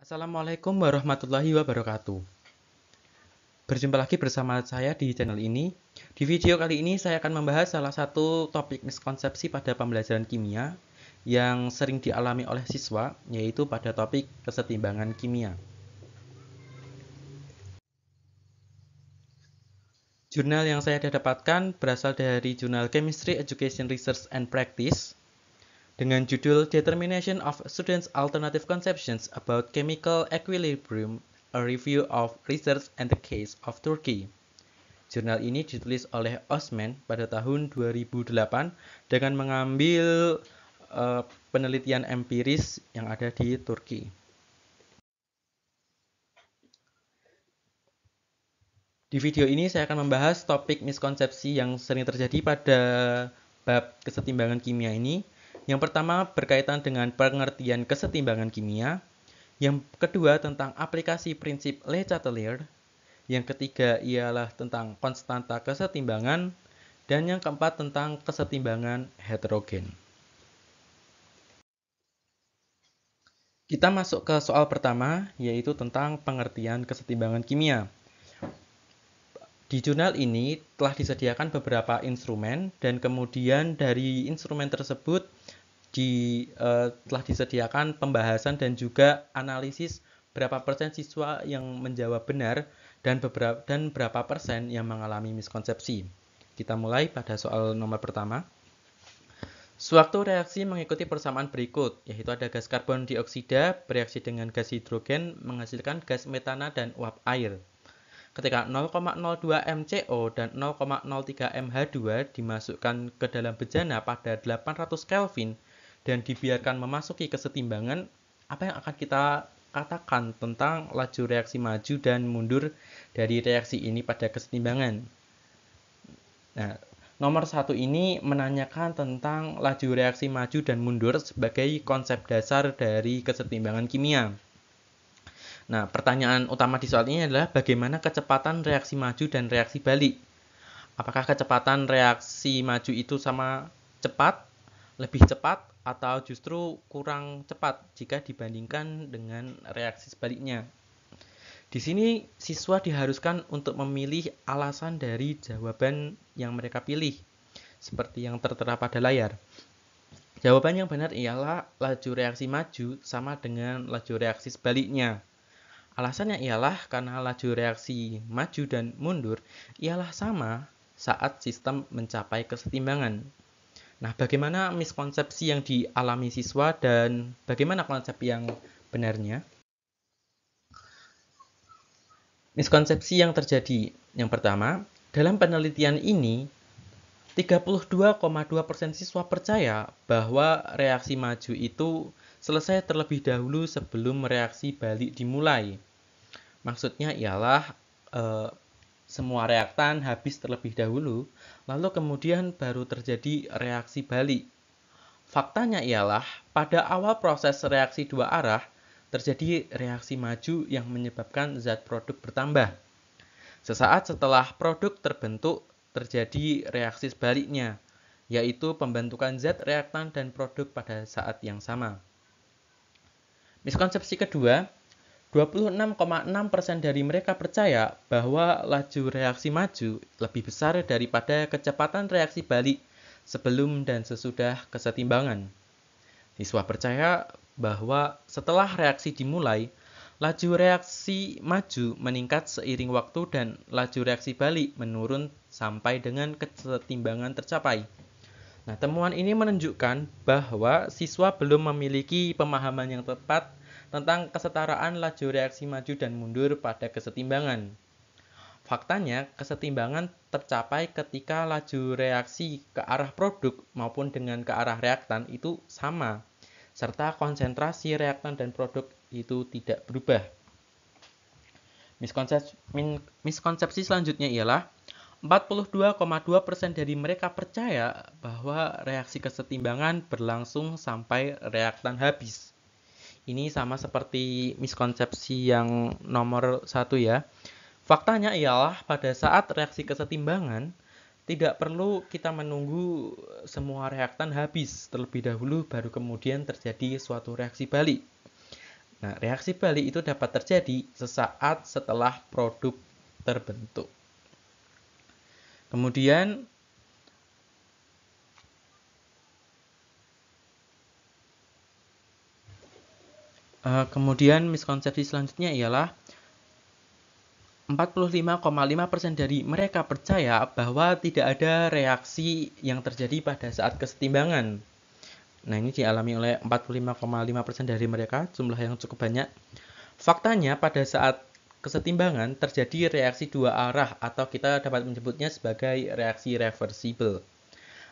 Assalamualaikum warahmatullahi wabarakatuh. Berjumpa lagi bersama saya di channel ini. Di video kali ini saya akan membahas salah satu topik miskonsepsi pada pembelajaran kimia yang sering dialami oleh siswa, yaitu pada topik kesetimbangan kimia. Jurnal yang saya dapatkan berasal dari jurnal Chemistry Education Research and Practice dengan judul Determination of Students' Alternative Conceptions about Chemical Equilibrium, a Review of Research and the Case of Turkey. Jurnal ini ditulis oleh Osman pada tahun 2008 dengan mengambil penelitian empiris yang ada di Turki. Di video ini saya akan membahas topik miskonsepsi yang sering terjadi pada bab kesetimbangan kimia ini. Yang pertama berkaitan dengan pengertian kesetimbangan kimia. Yang kedua tentang aplikasi prinsip Le Chatelier. Yang ketiga ialah tentang konstanta kesetimbangan. Dan yang keempat tentang kesetimbangan heterogen. Kita masuk ke soal pertama, yaitu tentang pengertian kesetimbangan kimia. Di jurnal ini telah disediakan beberapa instrumen dan kemudian dari instrumen tersebut telah disediakan pembahasan dan juga analisis berapa persen siswa yang menjawab benar dan berapa persen yang mengalami miskonsepsi. Kita mulai pada soal nomor pertama. Suatu reaksi mengikuti persamaan berikut, yaitu ada gas karbon dioksida bereaksi dengan gas hidrogen menghasilkan gas metana dan uap air. Ketika 0,02 MCO dan 0,03 MH2 dimasukkan ke dalam bejana pada 800 Kelvin dan dibiarkan memasuki kesetimbangan, apa yang akan kita katakan tentang laju reaksi maju dan mundur dari reaksi ini pada kesetimbangan? Nah, nomor 1 ini menanyakan tentang laju reaksi maju dan mundur sebagai konsep dasar dari kesetimbangan kimia. Nah, pertanyaan utama di soal ini adalah bagaimana kecepatan reaksi maju dan reaksi balik. Apakah kecepatan reaksi maju itu sama cepat, lebih cepat, atau justru kurang cepat jika dibandingkan dengan reaksi sebaliknya? Di sini siswa diharuskan untuk memilih alasan dari jawaban yang mereka pilih, seperti yang tertera pada layar. Jawaban yang benar ialah laju reaksi maju sama dengan laju reaksi sebaliknya. Alasannya ialah karena laju reaksi maju dan mundur ialah sama saat sistem mencapai kesetimbangan. Nah, bagaimana miskonsepsi yang dialami siswa dan bagaimana konsep yang benarnya? Miskonsepsi yang terjadi. Yang pertama, dalam penelitian ini 32,2% siswa percaya bahwa reaksi maju itu selesai terlebih dahulu sebelum reaksi balik dimulai. Maksudnya ialah semua reaktan habis terlebih dahulu, lalu kemudian baru terjadi reaksi balik. Faktanya ialah pada awal proses reaksi dua arah, terjadi reaksi maju yang menyebabkan zat produk bertambah. Sesaat setelah produk terbentuk, terjadi reaksi sebaliknya, yaitu pembentukan zat reaktan dan produk pada saat yang sama. Miskonsepsi kedua, 26,6% dari mereka percaya bahwa laju reaksi maju lebih besar daripada kecepatan reaksi balik sebelum dan sesudah kesetimbangan. Siswa percaya bahwa setelah reaksi dimulai, laju reaksi maju meningkat seiring waktu dan laju reaksi balik menurun sampai dengan kesetimbangan tercapai. Nah, temuan ini menunjukkan bahwa siswa belum memiliki pemahaman yang tepat tentang kesetaraan laju reaksi maju dan mundur pada kesetimbangan. Faktanya, kesetimbangan tercapai ketika laju reaksi ke arah produk maupun dengan ke arah reaktan itu sama, serta konsentrasi reaktan dan produk itu tidak berubah. Miskonsepsi selanjutnya ialah 42,2% dari mereka percaya bahwa reaksi kesetimbangan berlangsung sampai reaktan habis. Ini sama seperti miskonsepsi yang nomor 1 ya. Faktanya ialah pada saat reaksi kesetimbangan, tidak perlu kita menunggu semua reaktan habis terlebih dahulu baru kemudian terjadi suatu reaksi balik. Nah, reaksi balik itu dapat terjadi sesaat setelah produk terbentuk. Kemudian miskonsepsi selanjutnya ialah 45,5% dari mereka percaya bahwa tidak ada reaksi yang terjadi pada saat kesetimbangan. Nah, ini dialami oleh 45,5% dari mereka, jumlah yang cukup banyak. Faktanya, pada saat kesetimbangan terjadi reaksi dua arah atau kita dapat menyebutnya sebagai reaksi reversible.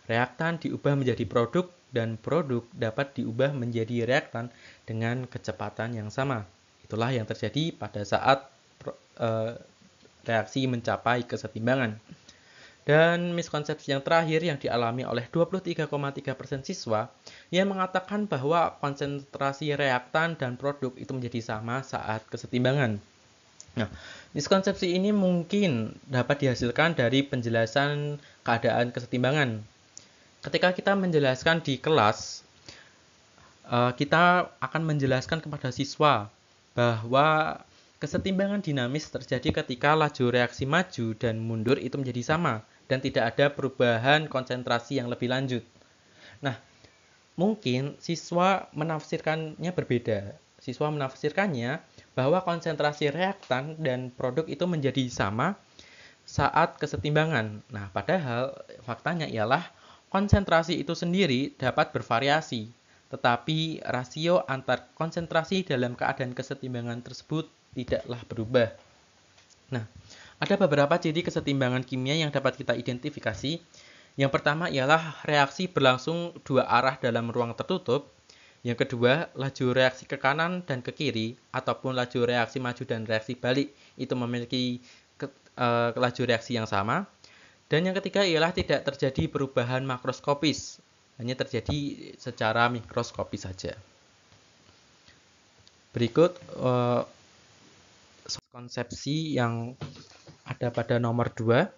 Reaktan diubah menjadi produk dan produk dapat diubah menjadi reaktan dengan kecepatan yang sama. Itulah yang terjadi pada saat reaksi mencapai kesetimbangan. Dan miskonsepsi yang terakhir yang dialami oleh 23,3% siswa yang mengatakan bahwa konsentrasi reaktan dan produk itu menjadi sama saat kesetimbangan. Nah, miskonsepsi ini mungkin dapat dihasilkan dari penjelasan keadaan kesetimbangan. Ketika kita menjelaskan di kelas, kita akan menjelaskan kepada siswa bahwa kesetimbangan dinamis terjadi ketika laju reaksi maju dan mundur itu menjadi sama dan tidak ada perubahan konsentrasi yang lebih lanjut. Nah, mungkin siswa menafsirkannya berbeda. Siswa menafsirkannya bahwa konsentrasi reaktan dan produk itu menjadi sama saat kesetimbangan. Nah, padahal faktanya ialah konsentrasi itu sendiri dapat bervariasi, tetapi rasio antar konsentrasi dalam keadaan kesetimbangan tersebut tidaklah berubah. Nah, ada beberapa ciri kesetimbangan kimia yang dapat kita identifikasi. Yang pertama ialah reaksi berlangsung dua arah dalam ruang tertutup. Yang kedua, laju reaksi ke kanan dan ke kiri, ataupun laju reaksi maju dan reaksi balik itu memiliki laju reaksi yang sama. Dan yang ketiga ialah tidak terjadi perubahan makroskopis, hanya terjadi secara mikroskopis saja. Berikut konsepsi yang ada pada nomor 2.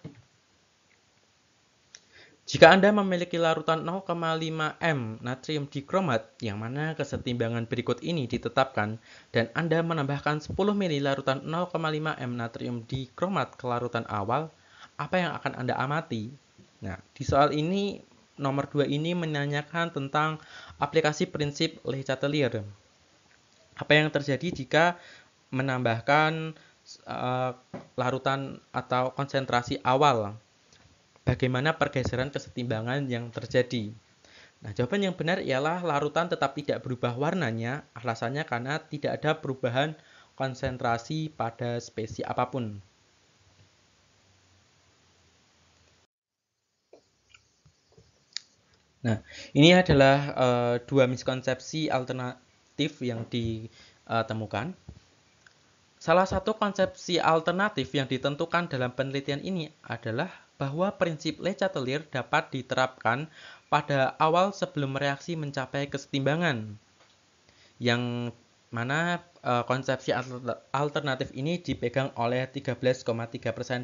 Jika Anda memiliki larutan 0,5 m natrium dikromat, yang mana kesetimbangan berikut ini ditetapkan, dan Anda menambahkan 10 ml larutan 0,5 m natrium dikromat ke larutan awal, apa yang akan Anda amati? Nah, di soal ini, nomor 2 ini menanyakan tentang aplikasi prinsip Le Chatelier. Apa yang terjadi jika menambahkan larutan atau konsentrasi awal? Bagaimana pergeseran kesetimbangan yang terjadi? Nah, jawaban yang benar ialah larutan tetap tidak berubah warnanya, alasannya karena tidak ada perubahan konsentrasi pada spesies apapun. Nah, ini adalah dua miskonsepsi alternatif yang ditemukan. Salah satu konsepsi alternatif yang ditentukan dalam penelitian ini adalah bahwa prinsip Le Chatelier dapat diterapkan pada awal sebelum reaksi mencapai kesetimbangan, yang mana konsepsi alternatif ini dipegang oleh 13,3%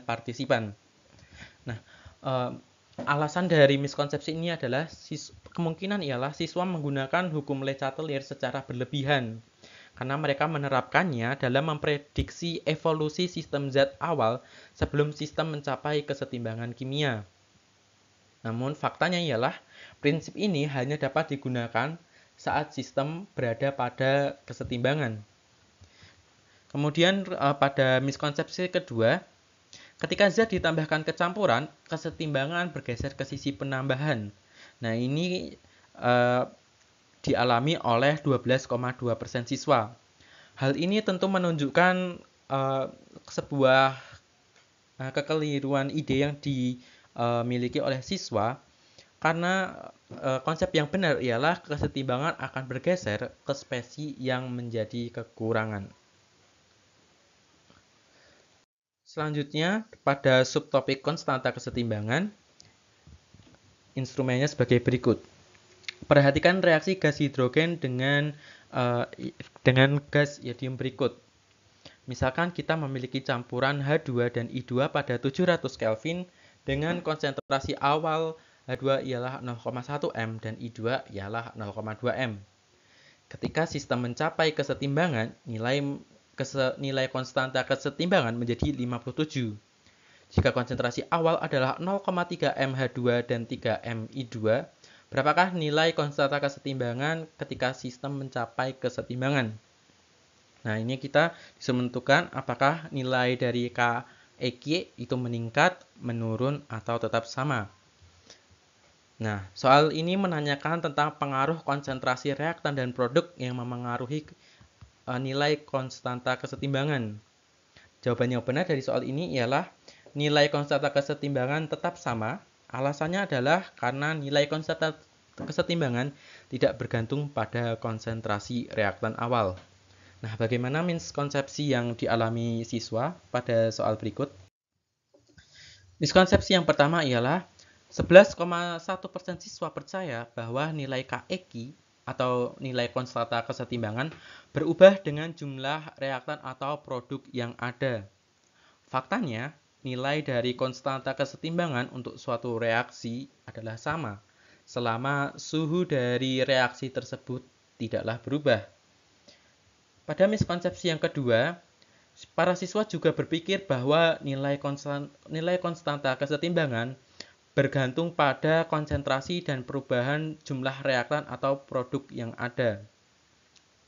partisipan. Nah, alasan dari miskonsepsi ini adalah kemungkinan ialah siswa menggunakan hukum Le Chatelier secara berlebihan, karena mereka menerapkannya dalam memprediksi evolusi sistem zat awal sebelum sistem mencapai kesetimbangan kimia. Namun faktanya ialah prinsip ini hanya dapat digunakan saat sistem berada pada kesetimbangan. Kemudian pada miskonsepsi kedua, ketika zat ditambahkan ke campuran, kesetimbangan bergeser ke sisi penambahan. Nah, ini dialami oleh 12,2% siswa. Hal ini tentu menunjukkan sebuah kekeliruan ide yang dimiliki oleh siswa, karena konsep yang benar ialah kesetimbangan akan bergeser ke spesies yang menjadi kekurangan. Selanjutnya, pada subtopik konstanta kesetimbangan, instrumennya sebagai berikut. Perhatikan reaksi gas hidrogen dengan gas yodium berikut. Misalkan kita memiliki campuran H2 dan I2 pada 700 Kelvin dengan konsentrasi awal H2 ialah 0,1 m dan I2 ialah 0,2 m. ketika sistem mencapai kesetimbangan, nilai konstanta kesetimbangan menjadi 57. Jika konsentrasi awal adalah 0,3 mH2 dan 3 Mi2, berapakah nilai konstanta kesetimbangan ketika sistem mencapai kesetimbangan? Nah, ini kita bisa menentukan apakah nilai dari KEQ itu meningkat, menurun, atau tetap sama. Nah, soal ini menanyakan tentang pengaruh konsentrasi reaktan dan produk yang memengaruhi nilai konstanta kesetimbangan. Jawaban yang benar dari soal ini ialah nilai konstanta kesetimbangan tetap sama. Alasannya adalah karena nilai konstanta kesetimbangan tidak bergantung pada konsentrasi reaktan awal. Nah, bagaimana miskonsepsi yang dialami siswa pada soal berikut? Miskonsepsi yang pertama ialah 11,1% siswa percaya bahwa nilai KEQ atau nilai konstanta kesetimbangan berubah dengan jumlah reaktan atau produk yang ada. Faktanya, nilai dari konstanta kesetimbangan untuk suatu reaksi adalah sama selama suhu dari reaksi tersebut tidaklah berubah. Pada miskonsepsi yang kedua, para siswa juga berpikir bahwa nilai konstanta kesetimbangan bergantung pada konsentrasi dan perubahan jumlah reaktan atau produk yang ada.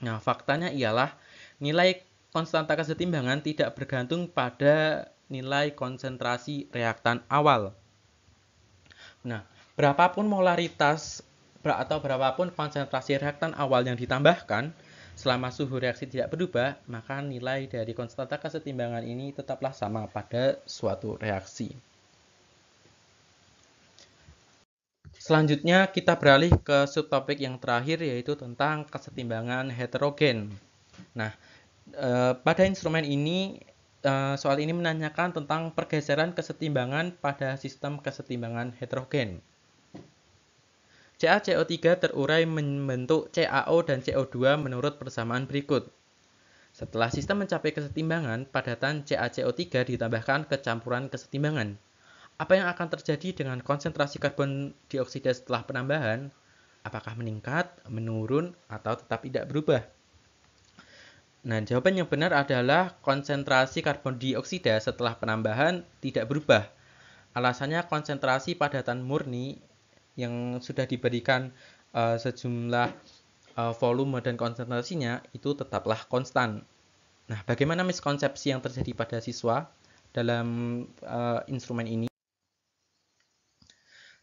Nah, faktanya ialah nilai konstanta kesetimbangan tidak bergantung pada nilai konsentrasi reaktan awal. Nah, berapapun molaritas atau berapapun konsentrasi reaktan awal yang ditambahkan, selama suhu reaksi tidak berubah, maka nilai dari konstanta kesetimbangan ini tetaplah sama pada suatu reaksi. Selanjutnya kita beralih ke subtopik yang terakhir, yaitu tentang kesetimbangan heterogen. Nah, pada instrumen ini soal ini menanyakan tentang pergeseran kesetimbangan pada sistem kesetimbangan heterogen. CaCO3 terurai membentuk CaO dan CO2 menurut persamaan berikut. Setelah sistem mencapai kesetimbangan, padatan CaCO3 ditambahkan kecampuran kesetimbangan. Apa yang akan terjadi dengan konsentrasi karbon dioksida setelah penambahan? Apakah meningkat, menurun, atau tetap tidak berubah? Nah, jawaban yang benar adalah konsentrasi karbon dioksida setelah penambahan tidak berubah. Alasannya konsentrasi padatan murni yang sudah diberikan sejumlah volume dan konsentrasinya itu tetaplah konstan. Nah, bagaimana miskonsepsi yang terjadi pada siswa dalam instrumen ini?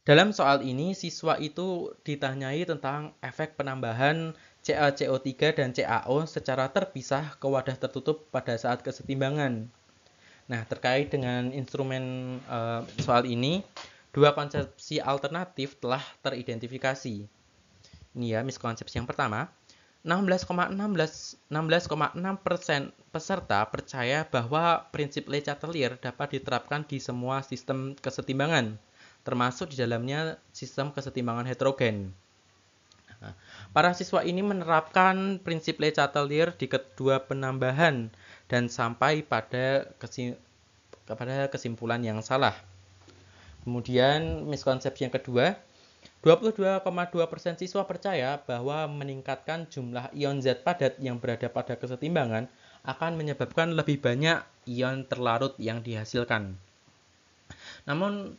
Dalam soal ini, siswa itu ditanyai tentang efek penambahan CaCO3 dan CaO secara terpisah ke wadah tertutup pada saat kesetimbangan. Nah, terkait dengan instrumen soal ini, dua konsepsi alternatif telah teridentifikasi. Ini ya, miskonsepsi yang pertama. 16,6% peserta percaya bahwa prinsip Le Chatelier dapat diterapkan di semua sistem kesetimbangan, termasuk di dalamnya sistem kesetimbangan heterogen. Nah, para siswa ini menerapkan prinsip Le Chatelier di kedua penambahan dan sampai pada kesimpulan yang salah. Kemudian miskonsepsi yang kedua, 22,2% siswa percaya bahwa meningkatkan jumlah ion zat padat yang berada pada kesetimbangan akan menyebabkan lebih banyak ion terlarut yang dihasilkan. Namun,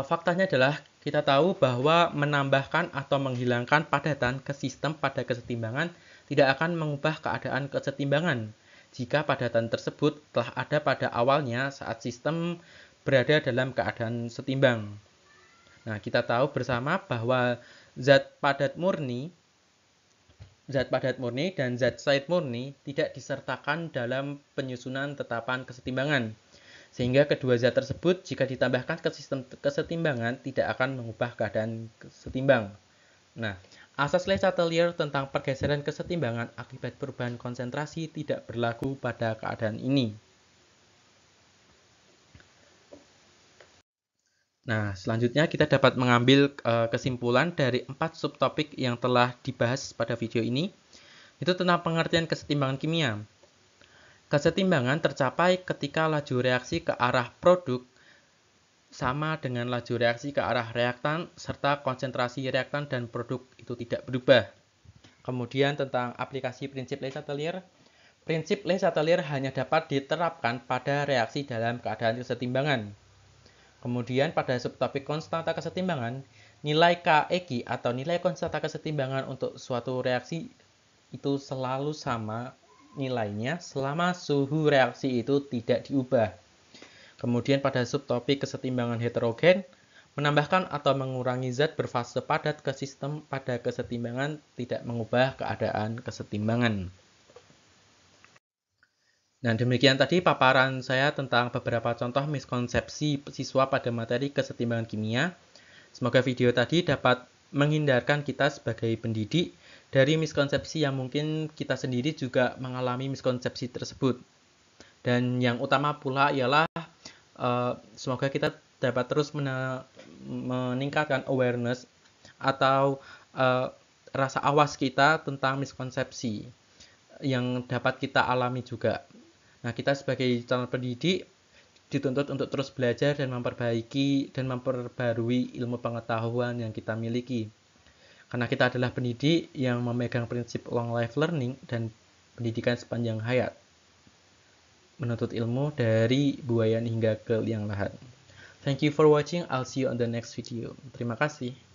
faktanya adalah kita tahu bahwa menambahkan atau menghilangkan padatan ke sistem pada kesetimbangan tidak akan mengubah keadaan kesetimbangan jika padatan tersebut telah ada pada awalnya saat sistem berada dalam keadaan setimbang. Nah, kita tahu bersama bahwa zat padat murni dan zat cair murni tidak disertakan dalam penyusunan tetapan kesetimbangan. Sehingga kedua zat tersebut jika ditambahkan ke sistem kesetimbangan tidak akan mengubah keadaan setimbang. Nah, asas Le Chatelier tentang pergeseran kesetimbangan akibat perubahan konsentrasi tidak berlaku pada keadaan ini. Nah, selanjutnya kita dapat mengambil kesimpulan dari 4 subtopik yang telah dibahas pada video ini. Itu tentang pengertian kesetimbangan kimia. Kesetimbangan tercapai ketika laju reaksi ke arah produk sama dengan laju reaksi ke arah reaktan, serta konsentrasi reaktan dan produk itu tidak berubah. Kemudian tentang aplikasi prinsip Le Chatelier. Prinsip Le Chatelier hanya dapat diterapkan pada reaksi dalam keadaan kesetimbangan. Kemudian pada subtopik konstanta kesetimbangan, nilai KEQ atau nilai konstanta kesetimbangan untuk suatu reaksi itu selalu sama nilainya selama suhu reaksi itu tidak diubah. Kemudian pada subtopik kesetimbangan heterogen, menambahkan atau mengurangi zat berfase padat ke sistem pada kesetimbangan tidak mengubah keadaan kesetimbangan. Nah, demikian tadi paparan saya tentang beberapa contoh miskonsepsi siswa pada materi kesetimbangan kimia. Semoga video tadi dapat menghindarkan kita sebagai pendidik dari miskonsepsi yang mungkin kita sendiri juga mengalami miskonsepsi tersebut. Dan yang utama pula ialah semoga kita dapat terus meningkatkan awareness atau rasa awas kita tentang miskonsepsi yang dapat kita alami juga. Nah, kita sebagai calon pendidik dituntut untuk terus belajar dan memperbaiki dan memperbarui ilmu pengetahuan yang kita miliki. Karena kita adalah pendidik yang memegang prinsip long life learning dan pendidikan sepanjang hayat. Menuntut ilmu dari buayan hingga ke liang lahat. Thank you for watching. I'll see you on the next video. Terima kasih.